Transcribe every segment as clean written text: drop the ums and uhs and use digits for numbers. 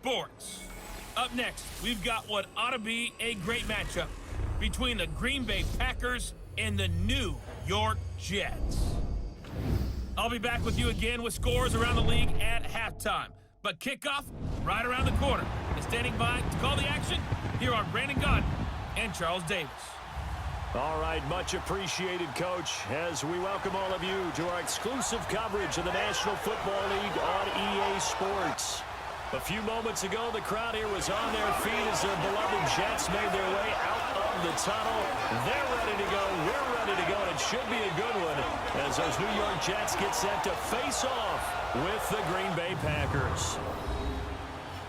sports. Up next, we've got what ought to be a great matchup between the Green Bay Packers and the New York Jets. I'll be back with you again with scores around the league at halftime. But kickoff right around the corner. And standing by to call the action, here are Brandon Gaudin and Charles Davis. All right, much appreciated, Coach, as we welcome all of you to our exclusive coverage of the National Football League on EA Sports. A few moments ago, the crowd here was on their feet as their beloved Jets made their way out of the tunnel. They're ready to go. We're ready to go, and it should be a good one as those New York Jets get set to face off with the Green Bay Packers.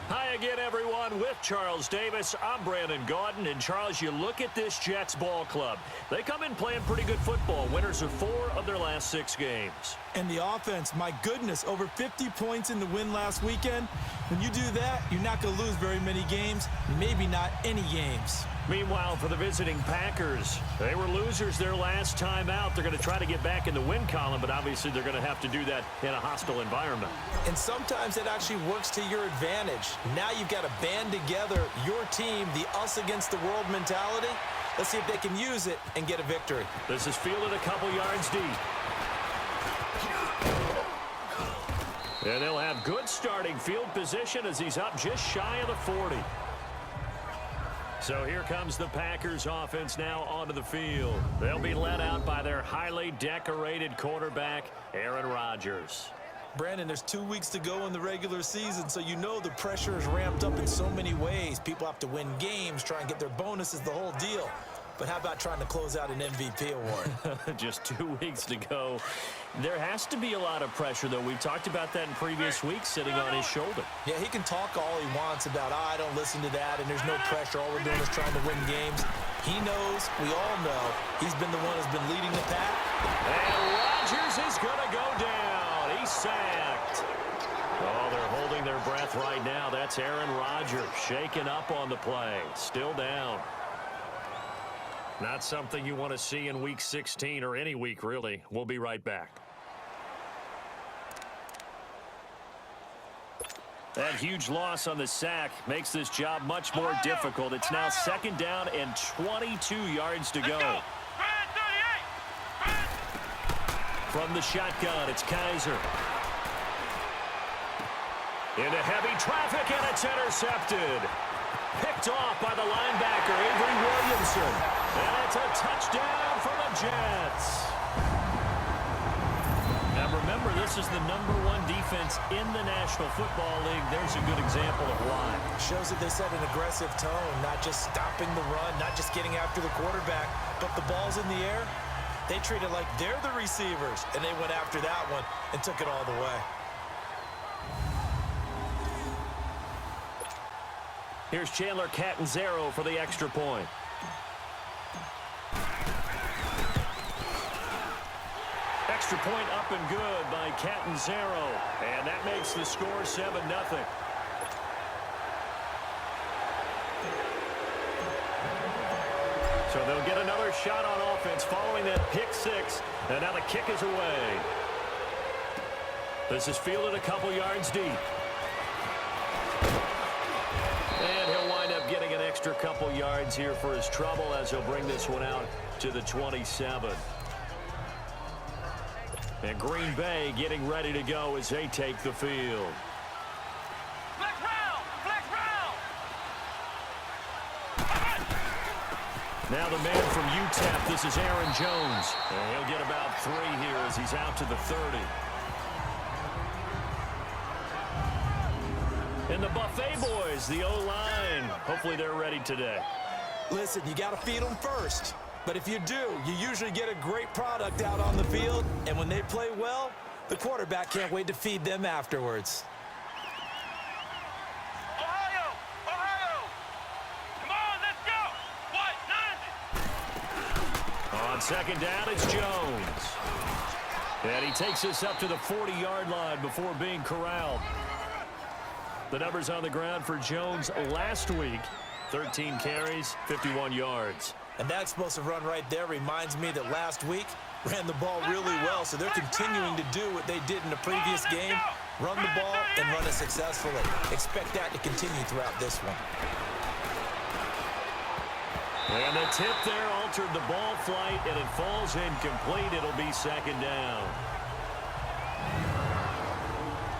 Hi again, everyone. With Charles Davis, I'm Brandon Gaudin. And, Charles, you look at this Jets ball club. They come in playing pretty good football. Winners of 4 of their last 6 games. And the offense, my goodness, over 50 points in the win last weekend. When you do that, you're not going to lose very many games, maybe not any games. Meanwhile, for the visiting Packers, they were losers their last time out. They're going to try to get back in the win column, but obviously they're going to have to do that in a hostile environment. And sometimes it actually works to your advantage. Now you've got to band together your team, the us against the world mentality. Let's see if they can use it and get a victory. This is fielded a couple yards deep. And they'll have good starting field position as he's up just shy of the 40. So here comes the Packers offense now onto the field. They'll be led out by their highly decorated quarterback, Aaron Rodgers. Brandon, there's 2 weeks to go in the regular season, so you know the pressure is ramped up in so many ways. People have to win games, try and get their bonuses, the whole deal. But how about trying to close out an MVP award? Just 2 weeks to go. There has to be a lot of pressure, though. We talked about that in previous weeks, sitting on his shoulder. Yeah, he can talk all he wants about, I don't listen to that, and there's no pressure. All we're doing is trying to win games. He knows, we all know, he's been the one who's been leading the pack. And Rodgers is going to go down. He's sacked. Oh, they're holding their breath right now. That's Aaron Rodgers shaken up on the play. Still down. Not something you want to see in Week 16 or any week, really. We'll be right back. That huge loss on the sack makes this job much more difficult. It's now 2nd down and 22 yards to go. From the shotgun, it's Kaiser. Into heavy traffic, and it's intercepted. Picked off by the linebacker, Avery Williamson. And it's a touchdown for the Jets. Now remember, this is the #1 defense in the National Football League. There's a good example of why. Shows that they set an aggressive tone, not just stopping the run, not just getting after the quarterback, but the ball's in the air. They treat it like they're the receivers, and they went after that one and took it all the way. Here's Chandler Catanzaro for the extra point. Extra point up and good by Catanzaro. And that makes the score 7-0. So they'll get another shot on offense following that pick 6. And now the kick is away. This is fielded a couple yards deep. And he'll wind up getting an extra couple yards here for his trouble as he'll bring this one out to the 27. And Green Bay getting ready to go as they take the field. Flex round! Flex round! Now the man from UTEP, this is Aaron Jones. And he'll get about 3 here as he's out to the 30. And the Buffet boys, the O-line. Hopefully they're ready today. Listen, you got to feed them first. But if you do, you usually get a great product out on the field. And when they play well, the quarterback can't wait to feed them afterwards. Ohio! Ohio! Come on, let's go! What? 2nd down, it's Jones. And he takes us up to the 40-yard line before being corralled. The numbers on the ground for Jones last week, 13 carries, 51 yards. And that explosive run right there reminds me that last week ran the ball really well, so they're continuing to do what they did in the previous game Run the ball and run it successfully. Expect that to continue throughout this one. And the tip there altered the ball flight, and it falls incomplete. It'll be second down.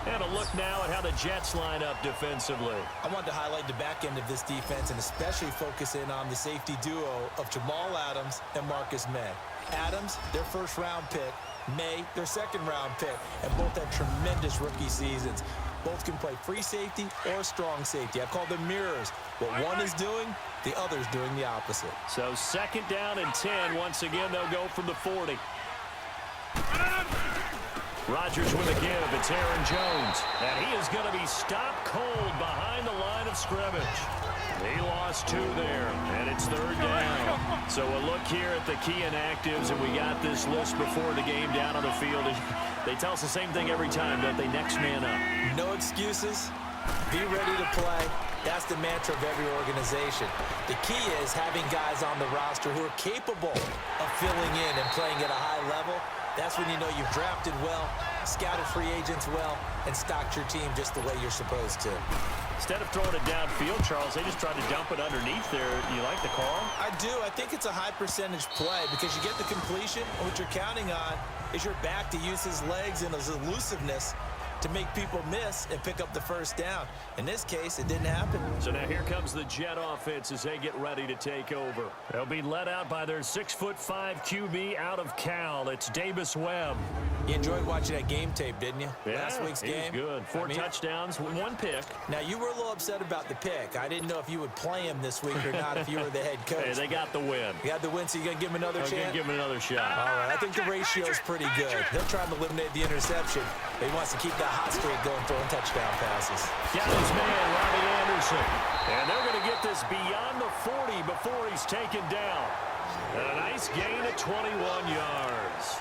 And a look now at how the Jets line up defensively. I wanted to highlight the back end of this defense and especially focus in on the safety duo of Jamal Adams and Marcus May. Adams, their first-round pick. May, their second-round pick. And both had tremendous rookie seasons. Both can play free safety or strong safety. I call them mirrors. What one is doing, the other's doing the opposite. So second down and 10. Once again, they'll go from the 40. Rodgers with a give. It's Aaron Jones. And he is going to be stopped cold behind the line of scrimmage. He lost 2 there, and it's third down. So a look here at the key inactives, and we got this list before the game down on the field. They tell us the same thing every time, don't they? Next man up. No excuses. Be ready to play. That's the mantra of every organization. The key is having guys on the roster who are capable of filling in and playing at a high level. That's when you know you've drafted well, scouted free agents well, and stocked your team just the way you're supposed to. Instead of throwing it downfield, Charles, they just tried to dump it underneath there. Do you like the call? I do. I think it's a high percentage play because you get the completion, and what you're counting on is your back to use his legs and his elusiveness to make people miss and pick up the first down. In this case, it didn't happen. So now here comes the Jet offense as they get ready to take over. They'll be led out by their 6'5" QB out of Cal. It's Davis Webb. You enjoyed watching that game tape, didn't you? Yeah, Last week's game. He was good. 4 touchdowns, 1 pick. Now, you were a little upset about the pick. I didn't know if you would play him this week or not if you were the head coach. Hey, they got the win. You got the win, so you're going to give him another chance? I'm going to give him another shot. All right, I think the ratio is pretty good. He'll try to eliminate the interception, but he wants to keep that hot streak going, throwing touchdown passes. Got his man, Robbie Anderson. And they're going to get this beyond the 40 before he's taken down. And a nice gain of 21 yards.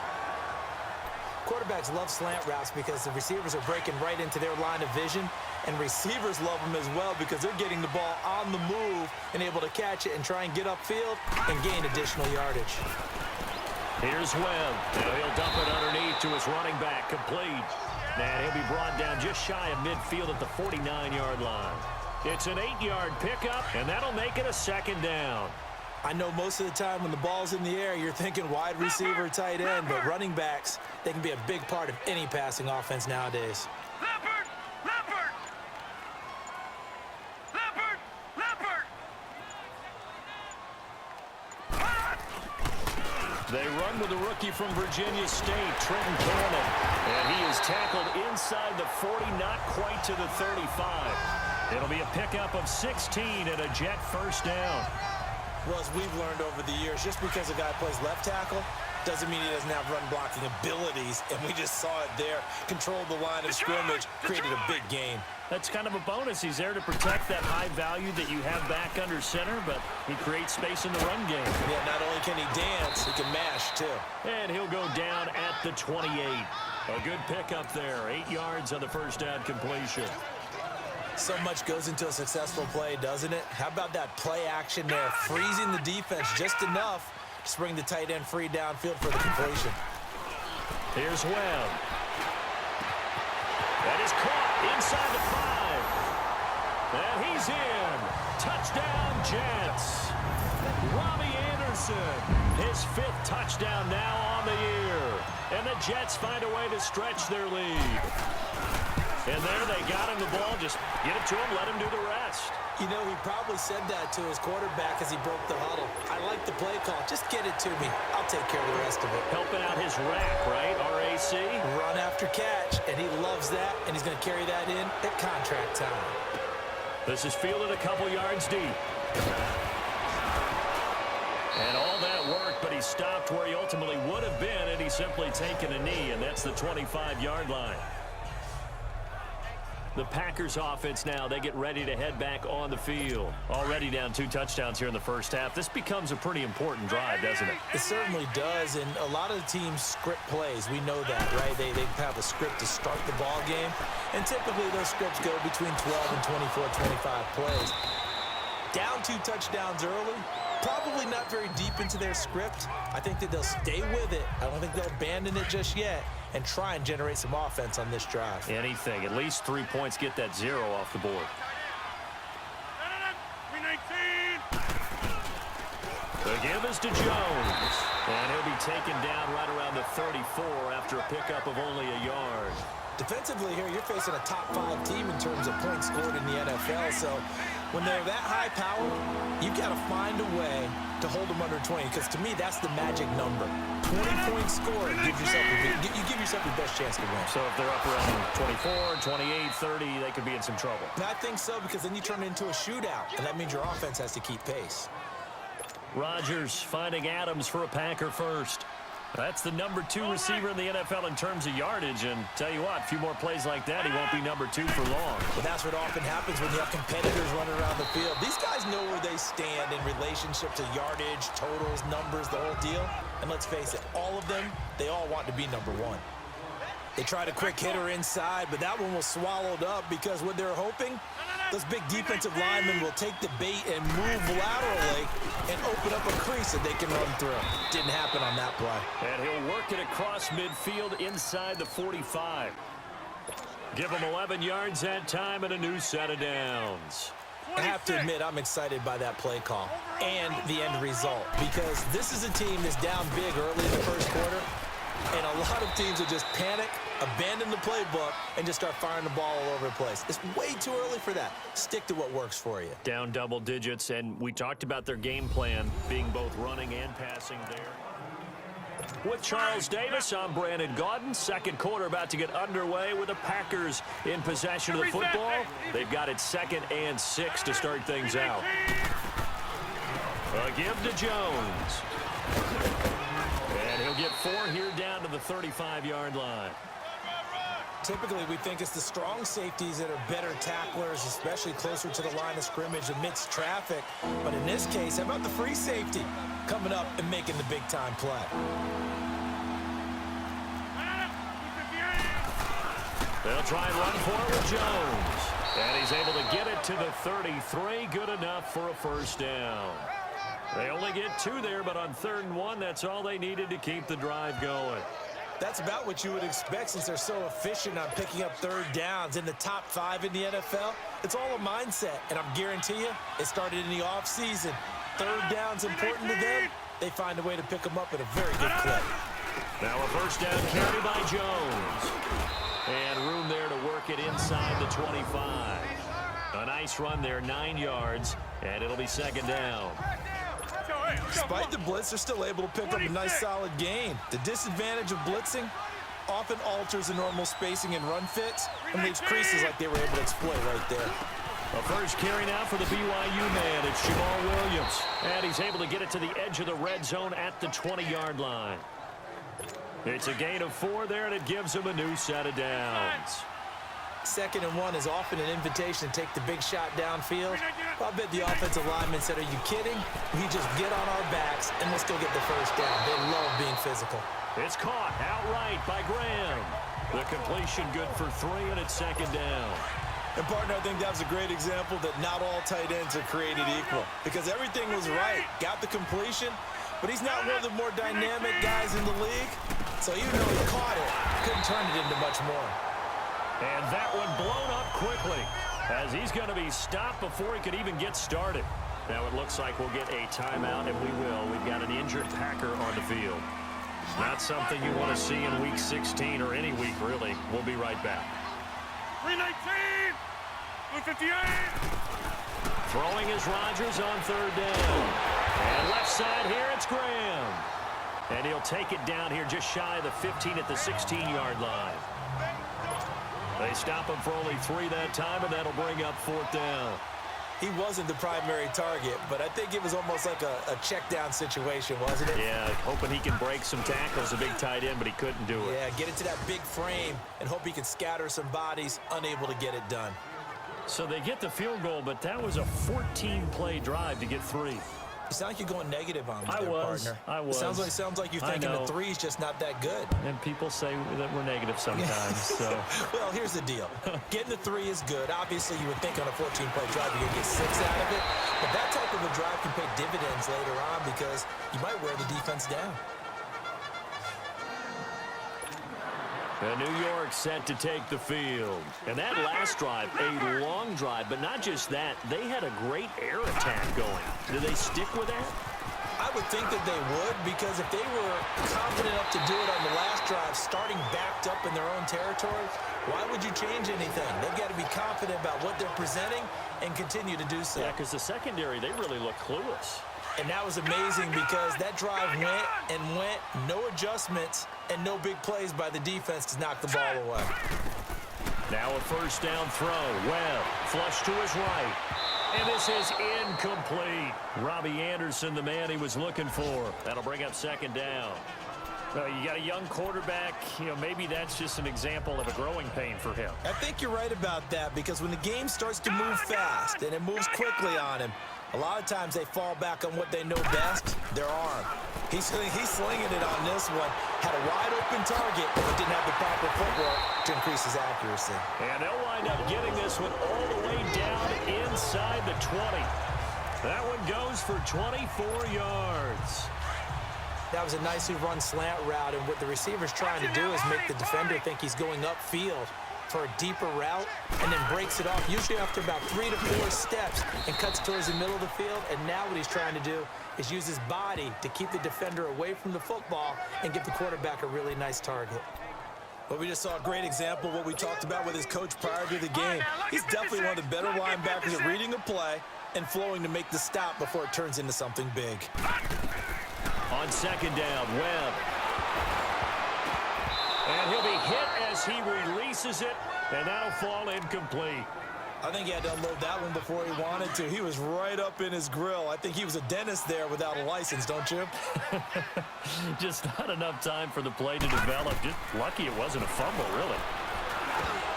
Quarterbacks love slant routes because the receivers are breaking right into their line of vision, and receivers love them as well because they're getting the ball on the move and able to catch it and try and get upfield and gain additional yardage. Here's Webb. Now he'll dump it underneath to his running back, complete. And he'll be brought down just shy of midfield at the 49-yard line. It's an 8-yard pickup, and that'll make it a second down. I know most of the time when the ball's in the air, you're thinking wide receiver, tight end, but running backs, they can be a big part of any passing offense nowadays. Leopard! Leopard! Leopard! Leopard! They run with a rookie from Virginia State, Trenton Cannon. And he is tackled inside the 40, not quite to the 35. It'll be a pickup of 16 and a Jet first down. Well, as we've learned over the years, just because a guy plays left tackle doesn't mean he doesn't have run-blocking abilities, and we just saw it there. Controlled the line of scrimmage, created a big gain. That's kind of a bonus. He's there to protect that high value that you have back under center, but he creates space in the run game. Yeah, not only can he dance, he can mash, too. And he'll go down at the 28. A good pickup there. 8 yards on the first down completion. So much goes into a successful play, doesn't it? How about that play action there, freezing the defense just enough to bring the tight end free downfield for the completion. Here's Webb. That is caught inside the 5. And he's in. Touchdown, Jets. Robbie Anderson, his 5th touchdown now on the year. And the Jets find a way to stretch their lead. And there they got him the ball. Just get it to him, let him do the rest. You know, he probably said that to his quarterback as he broke the huddle. I like the play call. Just get it to me. I'll take care of the rest of it. Helping out his rack, right? RAC. Run after catch, and he loves that, and he's going to carry that in at contract time. This is fielded a couple yards deep. And all that worked, but he stopped where he ultimately would have been, and he's simply taken a knee, and that's the 25-yard line. The Packers offense now, they get ready to head back on the field. Already down 2 touchdowns here in the first half. This becomes a pretty important drive, doesn't it? It certainly does, and a lot of the teams script plays. We know that, right? They have a script to start the ball game, and typically those scripts go between 12 and 24, 25 plays. Down 2 touchdowns early, probably not very deep into their script. I think that they'll stay with it. I don't think they'll abandon it just yet. and try and generate some offense on this drive. Anything. At least 3 points, get that 0 off the board. 319. The give is to Jones. And he'll be taken down right around the 34 after a pickup of only a yard. Defensively here, you're facing a top-5 team in terms of points scored in the NFL. So when they're that high power, you've got to find a way to hold them under 20. Because to me, that's the magic number. 20 points scored, you give yourself your best chance to win. So if they're up around 24, 28, 30, they could be in some trouble. And I think so, because then you turn it into a shootout, and that means your offense has to keep pace. Rodgers finding Adams for a Packer first. That's the number 2 receiver in the NFL in terms of yardage, and tell you what, a few more plays like that, he won't be number 2 for long. But that's what often happens when you have competitors running around the field. These guys know where they stand in relationship to yardage, totals, numbers, the whole deal. And let's face it, all of them, they all want to be number 1. They tried a quick hitter inside, but that one was swallowed up because what they're hoping, those big defensive linemen will take the bait and move laterally and open up a crease that they can run through. Didn't happen on that play. And he'll work it across midfield inside the 45. Give him 11 yards that time and a new set of downs. I have to admit, I'm excited by that play call and the end result, because this is a team that's down big early in the first quarter, and a lot of teams will just panic, abandon the playbook, and just start firing the ball all over the place. It's way too early for that. Stick to what works for you. Down double digits, and we talked about their game plan being both running and passing there. With Charles Davis, I'm Brandon Gaudin. Second quarter about to get underway with the Packers in possession of the football. They've got it 2nd and 6 to start things out. A give to Jones. And he'll get 4 here down to the 35-yard line. Typically, we think it's the strong safeties that are better tacklers, especially closer to the line of scrimmage amidst traffic. But in this case, how about the free safety coming up and making the big-time play? They'll try and run for it with Jones. And he's able to get it to the 33. Good enough for a first down. They only get 2 there, but on 3rd and 1, that's all they needed to keep the drive going. That's about what you would expect since they're so efficient on picking up 3rd downs in the top 5 in the NFL. It's all a mindset, and I guarantee you, it started in the offseason. 3rd down's important to them. They find a way to pick them up at a very good clip. Now a first down carry by Jones. And room there to work it inside the 25. A nice run there, 9 yards, and it'll be 2nd down. Despite the blitz, they're still able to pick up a nice solid gain. The disadvantage of blitzing often alters the normal spacing and run fits and leaves creases like they were able to exploit right there. A first carry now for the BYU man. It's Jamal Williams. And he's able to get it to the edge of the red zone at the 20-yard line. It's a gain of 4 there, and it gives him a new set of downs. 2nd and 1 is often an invitation to take the big shot downfield. I'll bet the offensive lineman said, "Are you kidding? We just get on our backs and let's go get the first down." They love being physical. It's caught outright by Graham. The completion good for 3, and it's 2nd down. And, partner, I think that was a great example that not all tight ends are created equal, because everything was right. Got the completion, but he's not one of the more dynamic guys in the league. So even though he caught it, couldn't turn it into much more. And that one blown up quickly, as he's going to be stopped before he could even get started. Now it looks like we'll get a timeout, and we will. We've got an injured Packer on the field. Not something you want to see in Week 16 or any week, really. We'll be right back. 319. 158. Throwing is Rodgers on 3rd down. And left side here, it's Graham. And he'll take it down here just shy of the 15 at the 16-yard line. They stop him for only 3 that time, and that'll bring up 4th down. He wasn't the primary target, but I think it was almost like a check-down situation, wasn't it? Yeah, hoping he can break some tackles, a big tight end, but he couldn't do it. Yeah, get into that big frame and hope he can scatter some bodies, unable to get it done. So they get the field goal, but that was a 14-play drive to get 3. You sound like you're going negative on me I there, was. partner. I was. It sounds like you're thinking the 3's just not that good. And people say that we're negative sometimes. So. Well, here's the deal. Getting the 3 is good. Obviously, you would think on a 14-play drive you're going to get 6 out of it. But that type of a drive can pay dividends later on because you might wear the defense down. And New York set to take the field. And that last drive, a long drive, but not just that, they had a great air attack going. Do they stick with that? I would think that they would, because if they were confident enough to do it on the last drive, starting backed up in their own territory, why would you change anything? They've got to be confident about what they're presenting and continue to do so. Yeah, because the secondary, they really look clueless. And that was amazing because that drive went and went, no adjustments, and no big plays by the defense to knock the ball away. Now a first down throw. Webb, flush to his right. And this is incomplete. Robbie Anderson, the man he was looking for. That'll bring up second down. You got a young quarterback, maybe that's just an example of a growing pain for him. I think you're right about that, because when the game starts to move fast and it moves quickly on him, a lot of times they fall back on what they know best, their arm. He's slinging it on this one. Had a wide open target, but didn't have the proper footwork to increase his accuracy. And they'll wind up getting this one all the way down inside the 20. That one goes for 24 yards. That was a nicely run slant route, and what the receiver's trying to do is make the defender think he's going upfield for a deeper route, and then breaks it off, usually after about 3 to 4 steps, and cuts towards the middle of the field. And now what he's trying to do is use his body to keep the defender away from the football and give the quarterback a really nice target. Well, we just saw a great example of what we talked about with his coach prior to the game. He's definitely one of the better linebackers at reading a play and flowing to make the stop before it turns into something big. On second down, Webb. And he'll be hit as he releases it, and that'll fall incomplete. I think he had to unload that one before he wanted to. He was right up in his grill. I think he was a dentist there without a license, don't you? Just not enough time for the play to develop. Just lucky it wasn't a fumble, really.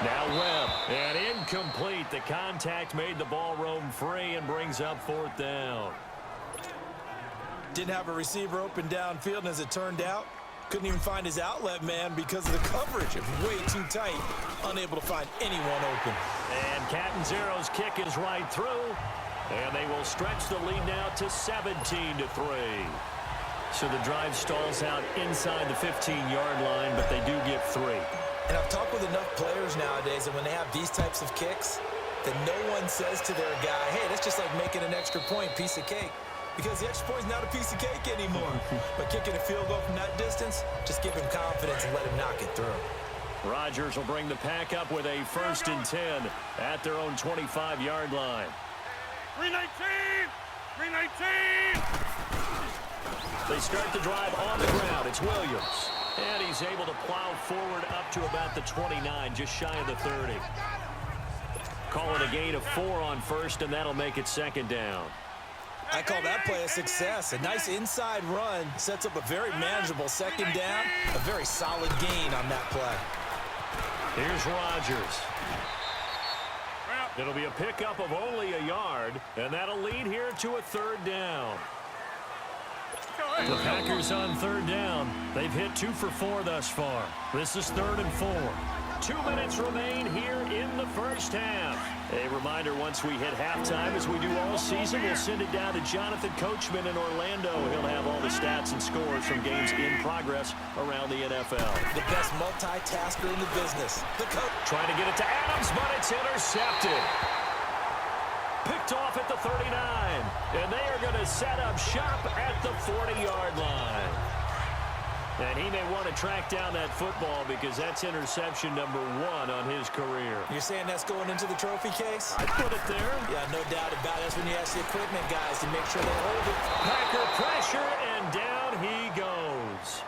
Now Webb, and incomplete. The contact made the ball roam free and brings up fourth down. Didn't have a receiver open downfield, and as it turned out, couldn't even find his outlet man because of the coverage. It was way too tight, unable to find anyone open. And Catanzero's kick is right through, and they will stretch the lead now to 17-3. So the drive stalls out inside the 15-yard line, but they do get 3. And I've talked with enough players nowadays that when they have these types of kicks, that no one says to their guy, hey, that's just like making an extra point, piece of cake. Because the extra point is not a piece of cake anymore. But kicking a field goal from that distance, just give him confidence and let him knock it through. Rodgers will bring the pack up with a 1st and 10 at their own 25-yard line. 319! 319! They start the drive on the ground. It's Williams. And he's able to plow forward up to about the 29, just shy of the 30. Call it a gain of 4 on first, and that'll make it second down. I call that play a success. A nice inside run sets up a very manageable second down. A very solid gain on that play. Here's Rodgers. It'll be a pickup of only a yard, and that'll lead here to a 3rd down. The Packers on 3rd down. They've hit 2 for 4 thus far. This is 3rd and 4. 2 minutes remain here in the first half. A reminder, once we hit halftime, as we do all season, we'll send it down to Jonathan Coachman in Orlando. He'll have all the stats and scores from games in progress around the NFL. The best multitasker in the business. The coach trying to get it to Adams, but it's intercepted. Picked off at the 39. And they are going to set up shop at the 40-yard line. And he may want to track down that football because that's interception number 1 on his career. You're saying that's going into the trophy case? I'd put it there. Yeah, no doubt about it. That's when you ask the equipment guys to make sure they hold it. Packer pressure, and down he goes.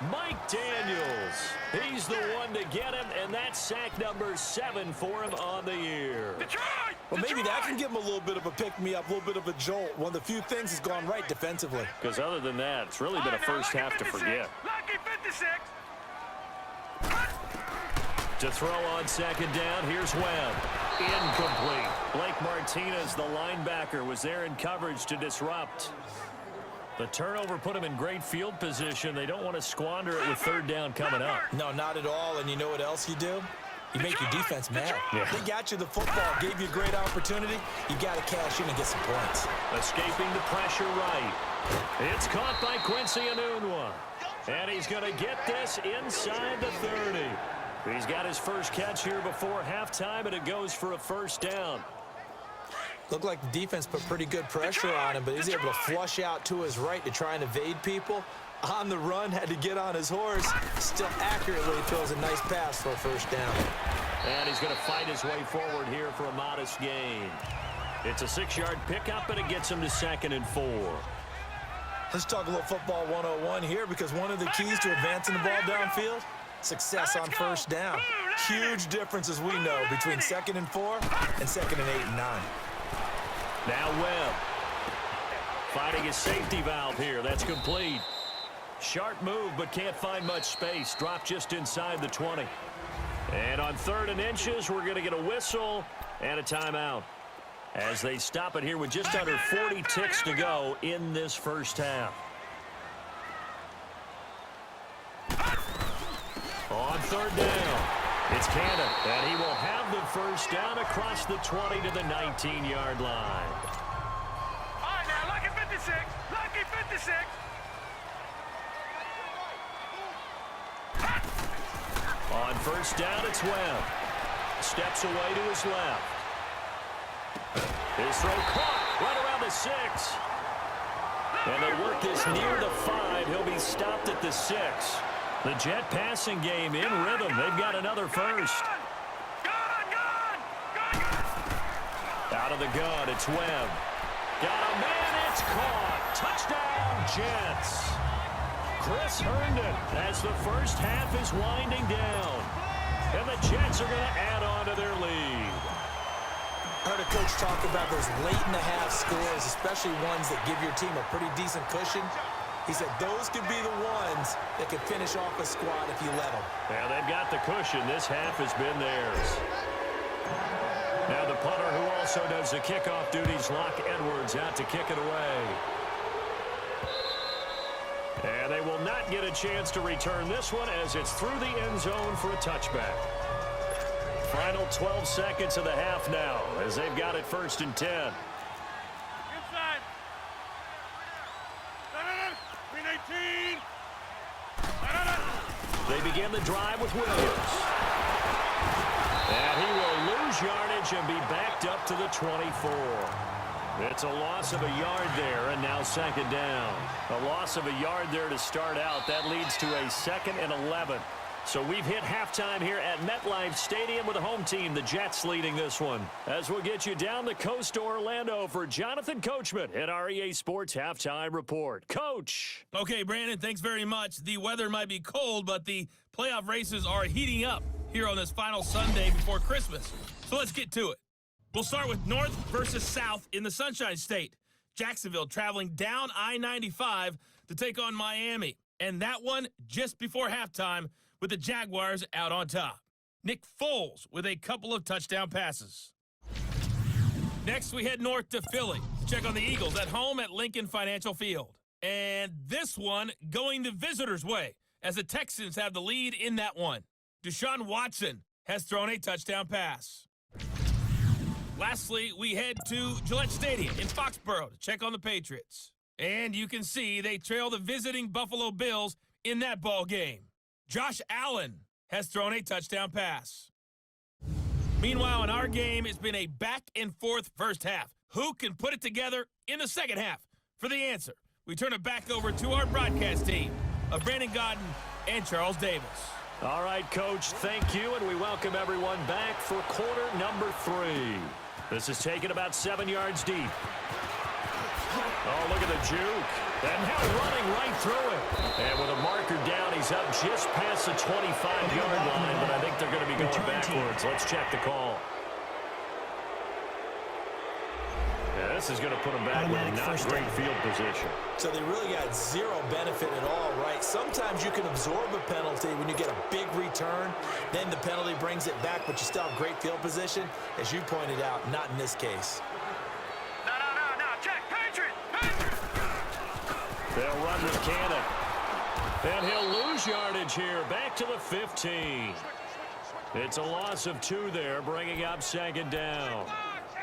Mike Daniels. He's the one to get him, and that's sack number 7 for him on the year. Well, maybe that can give him a little bit of a pick-me-up, a little bit of a jolt. One of the few things that's gone right defensively. Because other than that, it's really been a first half to forget. Lucky 56! To throw on second down, here's Webb. Incomplete. Blake Martinez, the linebacker, was there in coverage to disrupt. The turnover put him in great field position. They don't want to squander it with 3rd down coming up. No, not at all. And you know what else you do? You make your defense mad. Yeah. They got you the football, gave you a great opportunity. You got to cash in and get some points. Escaping the pressure right. It's caught by Quincy Enunwa. And he's going to get this inside the 30. He's got his first catch here before halftime, and it goes for a first down. Looked like the defense put pretty good pressure on him, but he's able to flush out to his right to try and evade people. On the run, had to get on his horse. Still accurately throws a nice pass for a first down. And he's going to fight his way forward here for a modest gain. It's a 6-yard pickup, and it gets him to 2nd and 4. Let's talk a little football 101 here, because one of the keys to advancing the ball downfield, success on first down. Huge difference, as we know, between 2nd and 4 and 2nd and 8 and 9. Now Webb finding his safety valve here. That's complete. Sharp move, but can't find much space. Dropped just inside the 20. And on 3rd and inches, we're going to get a whistle and a timeout as they stop it here with just under 40 ticks to go in this first half. On 3rd down, it's Cannon, and he will have the first down across the 20 to the 19-yard line. All right, now, lucky 56. Lucky 56. On first down, it's Webb. Steps away to his left. His throw caught right around the 6. And they work this near the 5. He'll be stopped at the 6. The Jet passing game in rhythm. They've got another first. Out of the gun, it's Webb. Got a man, it's caught. Touchdown, Jets. Chris Herndon as the first half is winding down. And the Jets are going to add on to their lead. I heard a coach talk about those late-in-the-half scores, especially ones that give your team a pretty decent cushion. He said those could be the ones that can finish off a squad if you let them. Yeah, they've got the cushion. This half has been theirs. Now the punter, who also does the kickoff duties, Locke Edwards, out to kick it away. And they will not get a chance to return this one as it's through the end zone for a touchback. Final 12 seconds of the half now as they've got it 1st and 10. Inside. 319. They begin the drive with Williams. And he will lose yardage and be backed up to the 24. It's a loss of a yard there, and now 2nd down. A loss of a yard there to start out. That leads to a 2nd and 11. So we've hit halftime here at MetLife Stadium with the home team, the Jets, leading this one. As we'll get you down the coast to Orlando for Jonathan Coachman at our EA Sports Halftime Report. Coach. Okay, Brandon, thanks very much. The weather might be cold, but the playoff races are heating up here on this final Sunday before Christmas. So let's get to it. We'll start with North versus South in the Sunshine State. Jacksonville traveling down I-95 to take on Miami. And that one just before halftime with the Jaguars out on top. Nick Foles with a couple of touchdown passes. Next, we head north to Philly to check on the Eagles at home at Lincoln Financial Field. And this one going the visitors' way as the Texans have the lead in that one. Deshaun Watson has thrown a touchdown pass. Lastly, we head to Gillette Stadium in Foxborough to check on the Patriots. And you can see they trail the visiting Buffalo Bills in that ball game. Josh Allen has thrown a touchdown pass. Meanwhile, in our game, it's been a back-and-forth first half. Who can put it together in the second half? For the answer, we turn it back over to our broadcast team of Brandon Godden and Charles Davis. All right, Coach, thank you, and we welcome everyone back for quarter number 3. This is taken about 7 yards deep. Oh, look at the juke. And now running right through it. And with a marker down, he's up just past the 25-yard line, but I think they're going to be going backwards. Let's check the call. Yeah, this is going to put them back with not great field position. So they really got zero benefit at all, right? Sometimes you can absorb a penalty when you get a big return. Then the penalty brings it back, but you still have great field position. As you pointed out, not in this case. No. Check. Patriot. They'll run with Cannon. And he'll lose yardage here. Back to the 15. It's a loss of 2 there, bringing up 2nd down.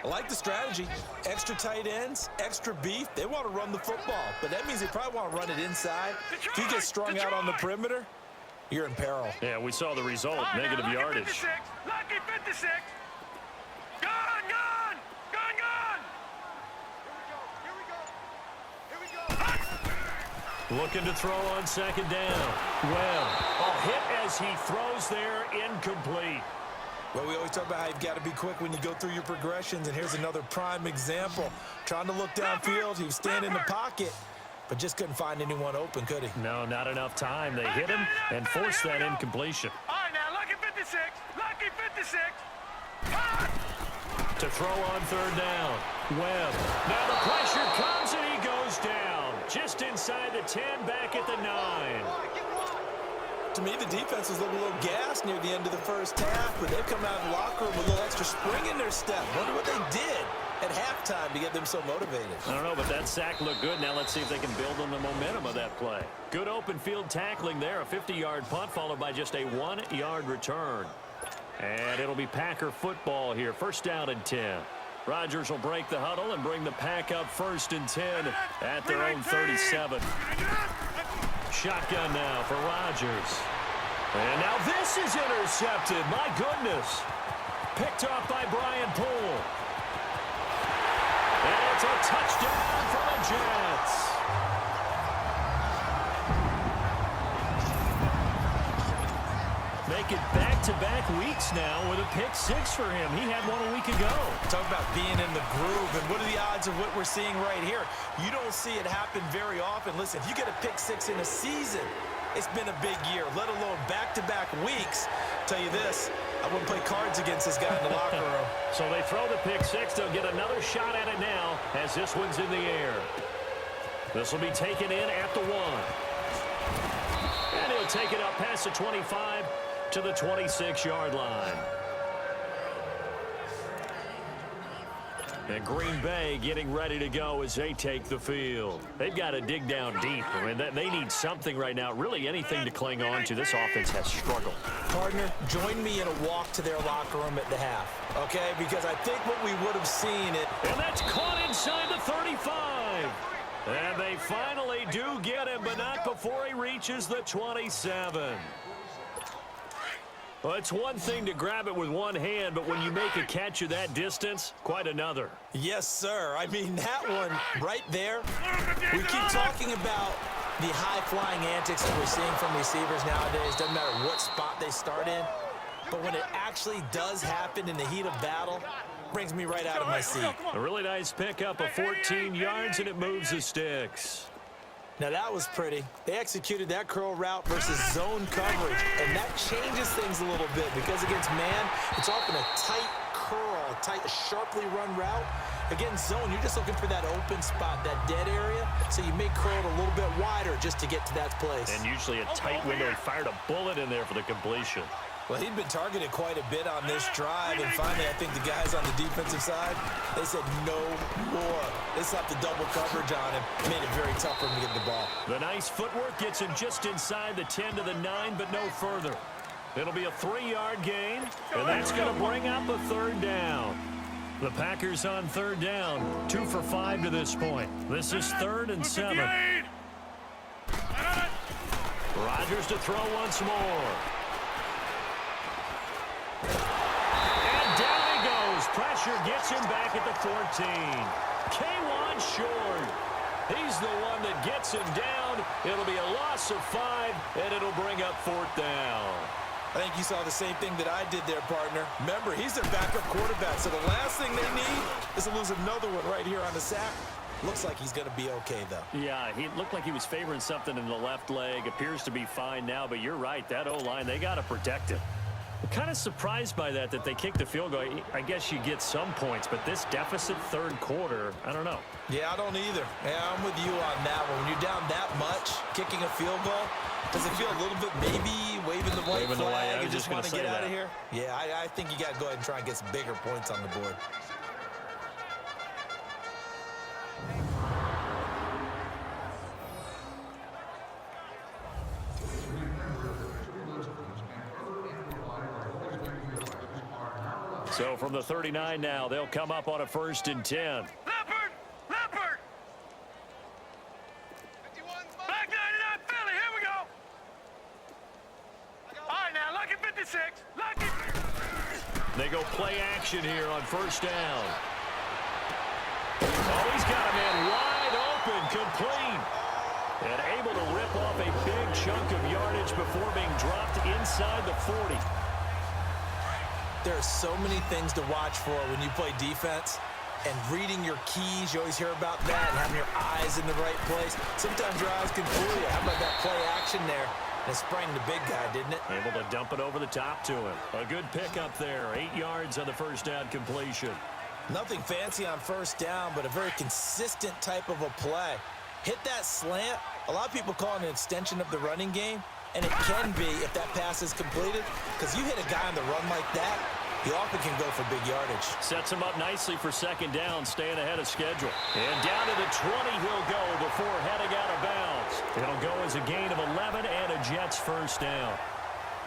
I like the strategy. Extra tight ends, extra beef. They want to run the football, but that means they probably want to run it inside. If he gets strung out on the perimeter, you're in peril. Yeah, we saw the result, All right, negative now, lucky yardage. 56. Lucky 56. Gone, gone, gone, gone. Here we go. Looking to throw on second down. Well, hit as he throws there, incomplete. Well, we always talk about how you've got to be quick when you go through your progressions, and here's another prime example. Trying to look downfield, he was standing in the pocket, but just couldn't find anyone open, could he? No, not enough time. They hit him and forced that incompletion. All right, now, lucky 56. Lucky 56. To throw on third down. Webb. Now the pressure comes and he goes down. Just inside the 10, back at the 9. To me, the defense was looking a little gassed near the end of the first half, but they've come out of the locker room with a little extra spring in their step. Wonder what they did at halftime to get them so motivated. I don't know, but that sack looked good. Now let's see if they can build on the momentum of that play. Good open field tackling there. A 50-yard punt followed by just a 1-yard return. And it'll be Packer football here. First down and 10. Rodgers will break the huddle and bring the Pack up first and 10 at their own 37. Shotgun now for Rodgers. And now this is intercepted. My goodness. Picked off by Brian Poole. And it's a touchdown for the Jets. Make it back-to-back weeks now with a pick six for him. He had one a week ago. Talk about being in the groove, and what are the odds of what we're seeing right here? You don't see it happen very often. Listen, if you get a pick six in a season, it's been a big year, let alone back-to-back weeks. Tell you this, I wouldn't play cards against this guy in the locker room. So they throw the pick six. They'll get another shot at it now as this one's in the air. This will be taken in at the 1. And he'll take it up past the 25 to the 26-yard line. And Green Bay getting ready to go as they take the field. They've got to dig down deep. I mean, they need something right now, really anything to cling on to. This offense has struggled. Partner, join me in a walk to their locker room at the half, okay? Because I think what we would have seen it. And that's caught inside the 35. And they finally do get him, but not before he reaches the 27. Well, it's one thing to grab it with one hand, but when you make a catch of that distance, quite another. Yes, sir. I mean, that one right there, we keep talking about the high-flying antics that we're seeing from receivers nowadays. Doesn't matter what spot they start in. But when it actually does happen in the heat of battle, brings me right out of my seat. A really nice pickup of 14 yards, and it moves the sticks. Now, that was pretty. They executed that curl route versus zone coverage, and that changes things a little bit because against man, it's often a tight curl, tight, sharply run route. Against zone, you're just looking for that open spot, that dead area, so you may curl it a little bit wider just to get to that place. And usually a tight window. He fired a bullet in there for the completion. Well, he'd been targeted quite a bit on this drive, and finally I think the guys on the defensive side, they said no more. They slapped the double coverage on him, made it very tough for him to get the ball. The nice footwork gets him just inside the 10 to the 9, but no further. It'll be a 3-yard gain, and that's going to bring up a third down. The Packers on third down, 2 for 5 to this point. This is 3rd and 7. Rodgers to throw once more. And down he goes. Pressure gets him back at the 14. K1 short. He's the one that gets him down. It'll be a loss of 5, and it'll bring up 4th down. I think you saw the same thing that I did there, partner. Remember, he's their backup quarterback, so the last thing they need is to lose another one right here on the sack. Looks like he's going to be okay, though. Yeah, he looked like he was favoring something in the left leg. Appears to be fine now, but you're right. That O-line, they got to protect him. I'm kind of surprised by that they kicked the field goal. I guess you get some points, but this deficit third quarter, I don't know. Yeah, I don't either. Yeah, I'm with you on that one. When you're down that much, kicking a field goal, does it feel a little bit maybe waving the white flag and just want to get out of here? Yeah, I think you got to go ahead and try and get some bigger points on the board. So from the 39 now, they'll come up on a 1st and 10. Leopard! Leopard! Back 99 Philly, here we go! play action here on first down. Oh, he's got a man wide open, complete. And able to rip off a big chunk of yardage before being dropped inside the 40. There are so many things to watch for when you play defense. And reading your keys, you always hear about that, and having your eyes in the right place. Sometimes your eyes can fool you. How about that play action there? And it sprang the big guy, didn't it? Able to dump it over the top to him. A good pickup there. 8 yards on the first down completion. Nothing fancy on first down, but a very consistent type of a play. Hit that slant. A lot of people call it an extension of the running game, and it can be if that pass is completed, because you hit a guy on the run like that, he often can go for big yardage. Sets him up nicely for second down, staying ahead of schedule. And down to the 20 he'll go before heading out of bounds. It'll go as a gain of 11 and a Jets first down.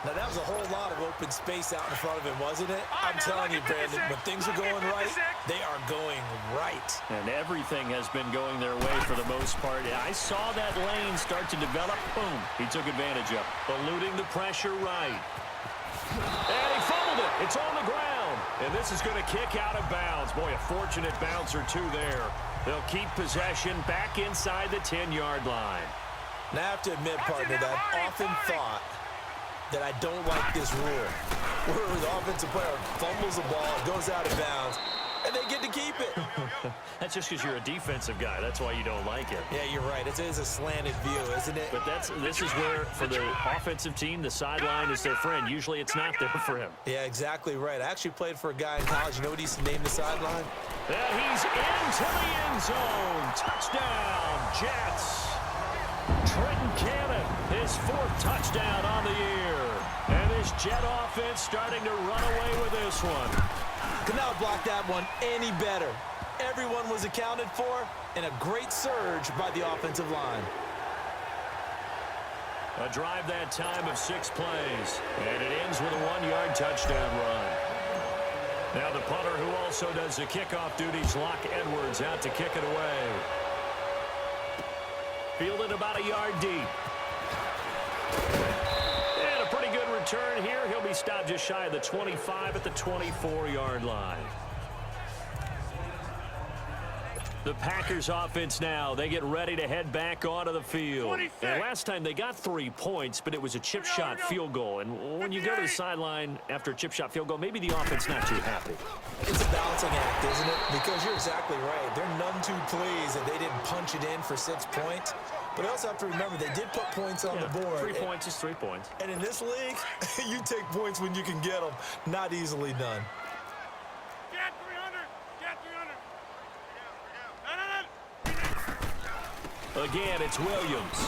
Now, that was a whole lot of open space out in front of him, wasn't it? I'm telling you, Brandon, when things are going right, they are going right. And everything has been going their way for the most part. I saw that lane start to develop. Boom. He took advantage of it. Eluding the pressure right. And he fumbled it. It's on the ground. And this is going to kick out of bounds. Boy, a fortunate bounce or two there. They'll keep possession back inside the 10-yard line. Now, I have to admit, partner, that I've often thought that I don't like this rule, where the offensive player fumbles the ball, goes out of bounds, and they get to keep it. That's just because you're a defensive guy. That's why you don't like it. Yeah, you're right. It is a slanted view, isn't it? But this is where, for the offensive team, the sideline is their friend. Usually it's not there for him. Yeah, exactly right. I actually played for a guy in college. You know what he used to name the sideline? And he's into the end zone. Touchdown, Jets. Trenton Cannon, his 4th touchdown on the year. And this Jet offense starting to run away with this one. Could not block that one any better. Everyone was accounted for, and a great surge by the offensive line. A drive that time of 6 plays. And it ends with a 1-yard touchdown run. Now the punter, who also does the kickoff duties, Locke Edwards, out to kick it away. Fielded about a yard deep. And a pretty good return here. He'll be stopped just shy of the 25 at the 24-yard line. The Packers offense now, they get ready to head back onto the field. 26. And last time they got 3 points, but it was a chip shot field goal. And when you go to the sideline after a chip shot field goal, maybe the offense not too happy. It's a balancing act, isn't it? Because you're exactly right. They're none too pleased that they didn't punch it in for 6 points. But I also have to remember they did put points on the board. 3 points is 3 points. And in this league, you take points when you can get them. Not easily done. Get 300. Get 300. Again, it's Williams.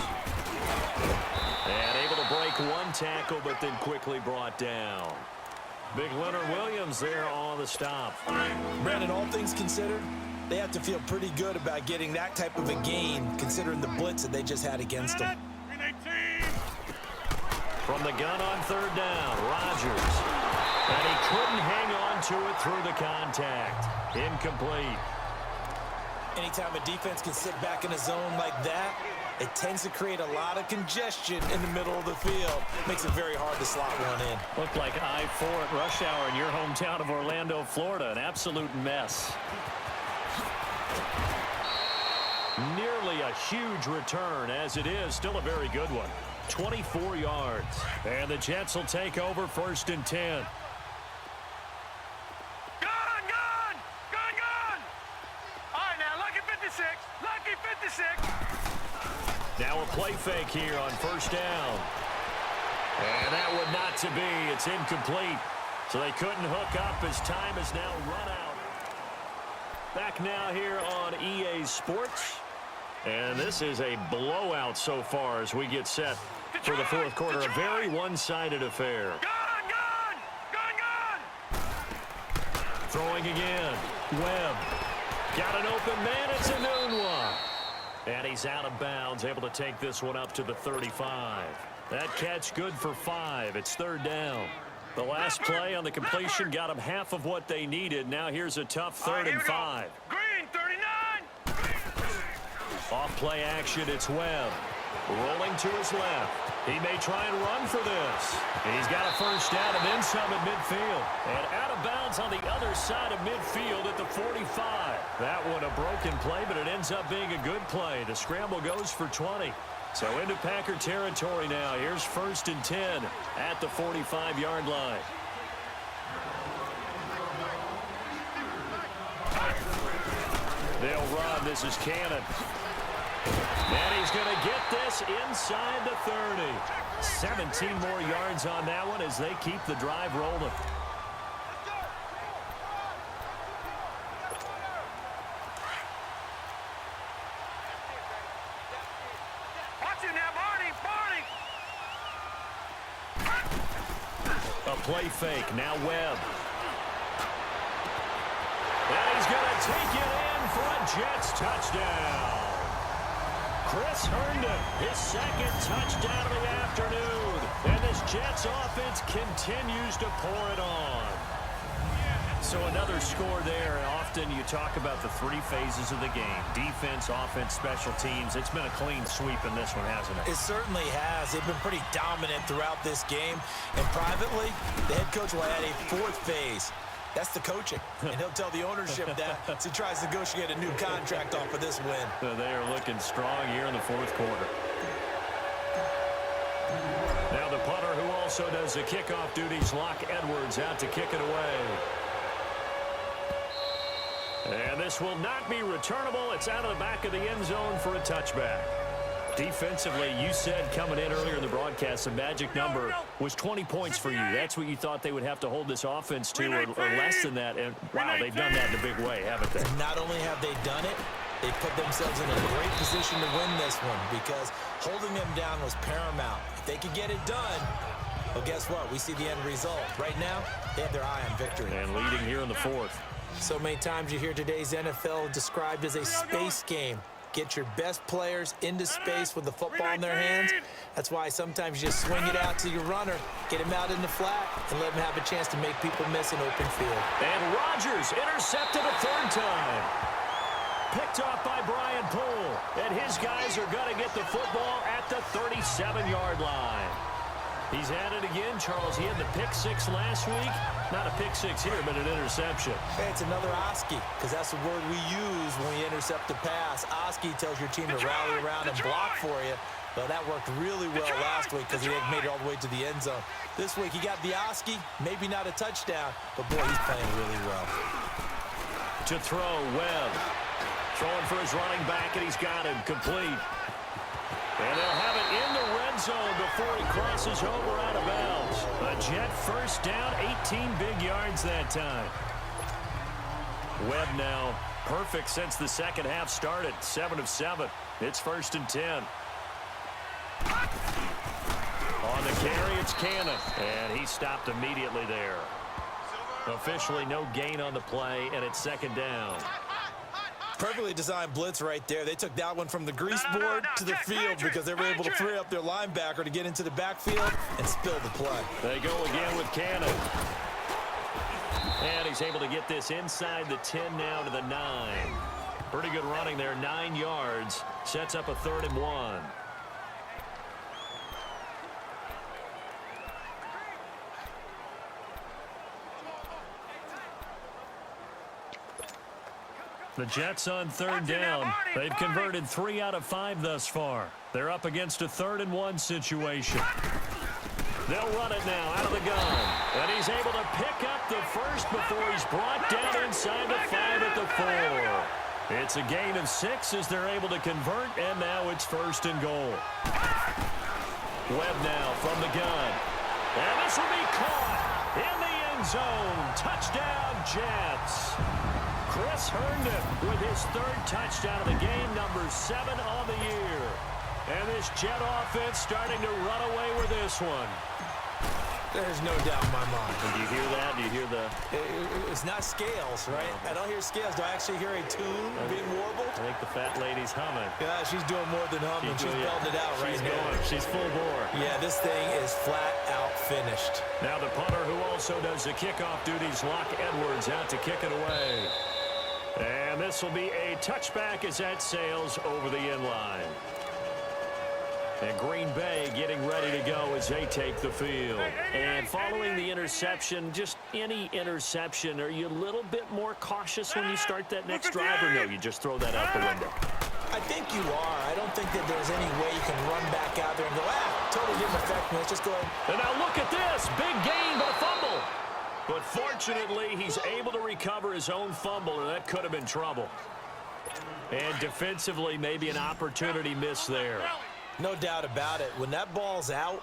And able to break 1 tackle, but then quickly brought down. Big Leonard Williams there on the stop. Brandon, all things considered, they have to feel pretty good about getting that type of a gain, considering the blitz that they just had against them. From the gun on 3rd down, Rodgers. And he couldn't hang on to it through the contact. Incomplete. Anytime a defense can sit back in a zone like that, it tends to create a lot of congestion in the middle of the field. Makes it very hard to slot one in. Looked like I-4 at rush hour in your hometown of Orlando, Florida. An absolute mess. Nearly a huge return, as it is. Still a very good one. 24 yards. And the Jets will take over 1st and 10. Lucky 56. Now a play fake here on 1st down. And that would not to be. It's incomplete. So they couldn't hook up as time has now run out. Back now here on EA Sports. And this is a blowout so far as we get set for the 4th quarter. A very one-sided affair. Throwing again. Webb. Got an open man. It's a noon one. And he's out of bounds, able to take this one up to the 35. That catch good for 5. It's 3rd down. The last play on the completion got them half of what they needed. Now here's a tough 3rd and 5. Green, 39. Off play action, it's Webb. Rolling to his left. He may try and run for this. He's got a first down and then some at midfield. And out of bounds on the other side of midfield at the 45. That one a broken play, but it ends up being a good play. The scramble goes for 20. So into Packer territory now. Here's 1st and 10 at the 45-yard line. They'll run. This is Cannon. And he's going to get this inside the 30. 17 more yards on that one as they keep the drive rolling. Watch him now, Barney! A play fake. Now Webb. And he's going to take it in for a Jets touchdown. Chris Herndon, his 2nd touchdown of the afternoon. And this Jets offense continues to pour it on. So another score there. Often you talk about the 3 phases of the game. Defense, offense, special teams. It's been a clean sweep in this one, hasn't it? It certainly has. They've been pretty dominant throughout this game. And privately, the head coach will add a 4th phase. That's the coaching. And he'll tell the ownership that as he tries to negotiate a new contract off of this win. So they are looking strong here in the 4th quarter. Now the punter who also does the kickoff duties, Locke Edwards, out to kick it away. And this will not be returnable. It's out of the back of the end zone for a touchback. Defensively, you said coming in earlier in the broadcast, the magic number was 20 points for you. That's what you thought they would have to hold this offense to, or less than that. And, wow, they've done that in a big way, haven't they? Not only have they done it, they put themselves in a great position to win this one because holding them down was paramount. If they could get it done, well, guess what? We see the end result. Right now, they have their eye on victory. And leading here in the 4th. So many times you hear today's NFL described as a space game. Get your best players into space with the football in their hands. That's why sometimes you just swing it out to your runner, get him out in the flat, and let him have a chance to make people miss an open field. And Rodgers intercepted a 3rd time. Picked off by Brian Poole. And his guys are going to get the football at the 37-yard line. He's at it again, Charles. He had the pick 6 last week. Not a pick 6 here, but an interception. Hey, it's another Oski, because that's the word we use when we intercept the pass. Oski tells your team to rally around and block for you. But that worked really well last week because he had made it all the way to the end zone. This week, he got the Oski, maybe not a touchdown, but boy, he's playing really well. To throw, Webb. Throwing for his running back, and he's got him complete. And they'll have it in the red zone before he crosses over out of bounds. A Jet first down, 18 big yards that time. Webb now perfect since the 2nd half started, 7 of 7. It's 1st and 10. On the carry, it's Cannon. And he stopped immediately there. Officially no gain on the play, and it's 2nd down. Perfectly designed blitz right there. They took that one from the grease board to the field because they were able to free up their linebacker to get into the backfield and spill the play. They go again with Cannon. And he's able to get this inside the 10 now to the 9. Pretty good running there, 9 yards. Sets up a 3rd and 1. The Jets on 3rd down. They've converted 3 out of 5 thus far. They're up against a 3rd and 1 situation. They'll run it now out of the gun. And he's able to pick up the first before he's brought down inside the 5 at the 4. It's a gain of 6 as they're able to convert, and now it's 1st and goal. Webb now from the gun. And this will be caught in the end zone. Touchdown, Jets. Chris Herndon with his 3rd touchdown of the game, number 7 on the year. And this Jet offense starting to run away with this one. There's no doubt in my mind. Do you hear that? Do you hear the... It's not scales, right? I don't hear scales. Do I actually hear a tune being warbled? I think the fat lady's humming. Yeah, she's doing more than humming. She's belting it out right now. She's full bore. Yeah, this thing is flat out finished. Now the punter who also does the kickoff duties, Locke Edwards, out to kick it away. And this will be a touchback as that sails over the end line. And Green Bay getting ready to go as they take the field. And following the interception, just any interception, are you a little bit more cautious when you start that next drive, or no, you just throw that out the window? I think you are. I don't think that there's any way you can run back out there and go, totally didn't affect me. Let's just go ahead. And now look at this. Big gain, but a fumble. But fortunately, he's able to recover his own fumble, and that could have been trouble. And defensively, maybe an opportunity miss there. No doubt about it. When that ball's out,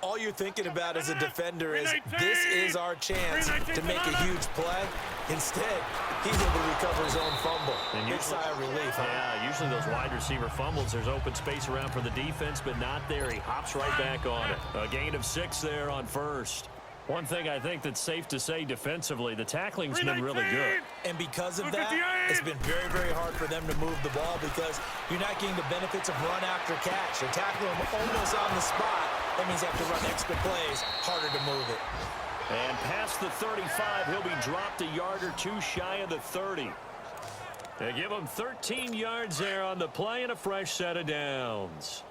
all you're thinking about as a defender is, this is our chance to make a huge play. Instead, he's able to recover his own fumble. And big sigh of relief. Yeah, usually those wide receiver fumbles, there's open space around for the defense, but not there. He hops right back on it. A gain of 6 there on first. One thing I think that's safe to say defensively, the tackling's been really good. And because of that, it's been very, very hard for them to move the ball because you're not getting the benefits of run after catch. They're tackling them almost on the spot. That means you have to run extra plays, harder to move it. And past the 35, he'll be dropped a yard or 2 shy of the 30. They give him 13 yards there on the play and a fresh set of downs.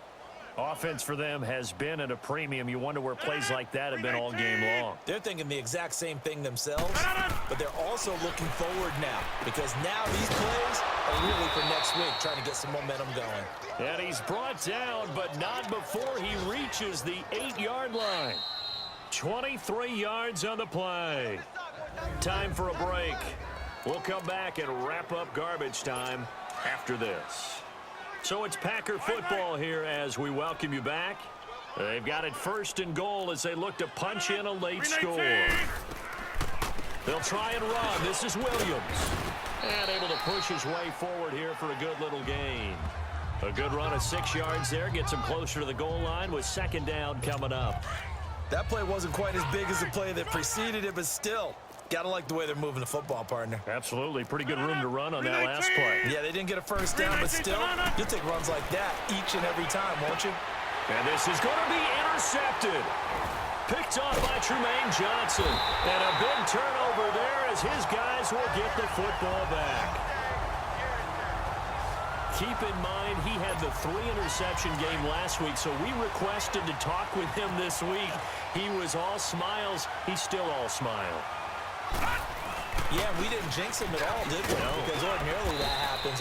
Offense for them has been at a premium. You wonder where plays like that have been all game long. They're thinking the exact same thing themselves, but they're also looking forward now because now these plays are really for next week, trying to get some momentum going. And he's brought down, but not before he reaches the 8-yard line. 23 yards on the play. Time for a break. We'll come back and wrap up garbage time after this. So it's Packer football here as we welcome you back. They've got it 1st and goal as they look to punch in a late score. They'll try and run. This is Williams. And able to push his way forward here for a good little gain. A good run of 6 yards there. Gets him closer to the goal line with 2nd down coming up. That play wasn't quite as big as the play that preceded it, but still. Gotta like the way they're moving the football, partner. Absolutely. Pretty good room to run on that last play. Yeah, they didn't get a first down, but still, you'll take runs like that each and every time, won't you? And this is going to be intercepted. Picked off by Trumaine Johnson. And a big turnover there as his guys will get the football back. Keep in mind, he had the 3-interception game last week, so we requested to talk with him this week. He was all smiles. He's still all smile. Yeah, we didn't jinx him at all, did we? No. Because ordinarily that happens.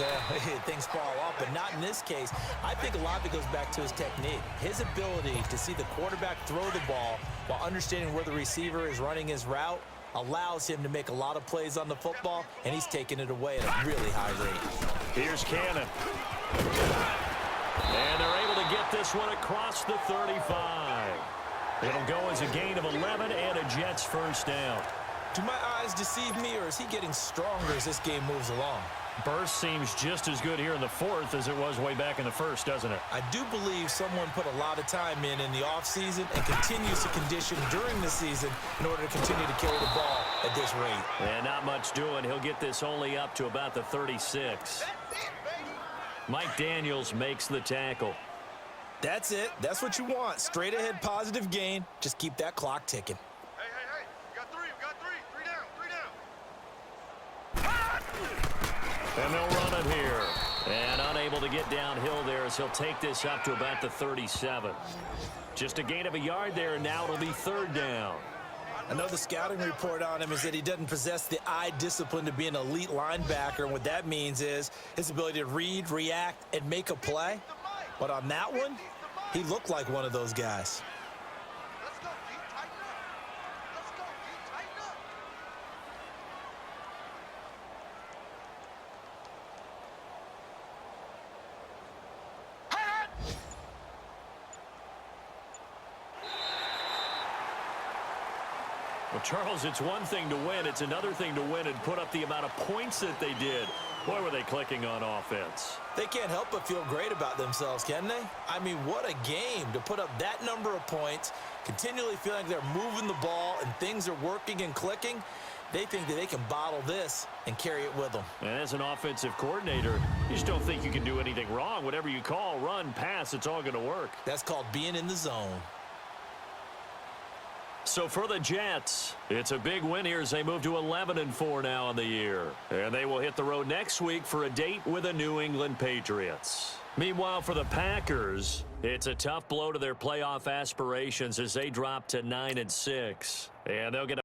Things fall off, but not in this case. I think a lot of it goes back to his technique. His ability to see the quarterback throw the ball while understanding where the receiver is running his route allows him to make a lot of plays on the football, and he's taking it away at a really high rate. Here's Cannon. And they're able to get this one across the 35. It'll go as a gain of 11 and a Jets 1st down. Do my eyes deceive me, or is he getting stronger as this game moves along? Burst seems just as good here in the 4th as it was way back in the 1st, doesn't it? I do believe someone put a lot of time in the offseason and continues to condition during the season in order to continue to carry the ball at this rate. And not much doing. He'll get this only up to about the 36. Mike Daniels makes the tackle. That's it. That's what you want. Straight ahead positive gain. Just keep that clock ticking. Hey. We got 3. We got 3. 3 down. And they'll run it here. And unable to get downhill there as he'll take this up to about the 37. Just a gain of a yard there, and now it'll be 3rd down. I know the scouting report on him is that he doesn't possess the eye discipline to be an elite linebacker, and what that means is his ability to read, react, and make a play. But on that one, he looked like one of those guys. Let's go, D. Tighten up. Let's go, D. Tighten up. Well, Charles, it's one thing to win. It's another thing to win and put up the amount of points that they did. Boy, were they clicking on offense. They can't help but feel great about themselves, can they? I mean, what a game to put up that number of points, continually feeling like they're moving the ball and things are working and clicking. They think that they can bottle this and carry it with them. And as an offensive coordinator, you just don't think you can do anything wrong. Whatever you call, run, pass, it's all going to work. That's called being in the zone. So for the Jets, it's a big win here as they move to 11-4 now on the year. And they will hit the road next week for a date with the New England Patriots. Meanwhile, for the Packers, it's a tough blow to their playoff aspirations as they drop to 9-6. And they'll get a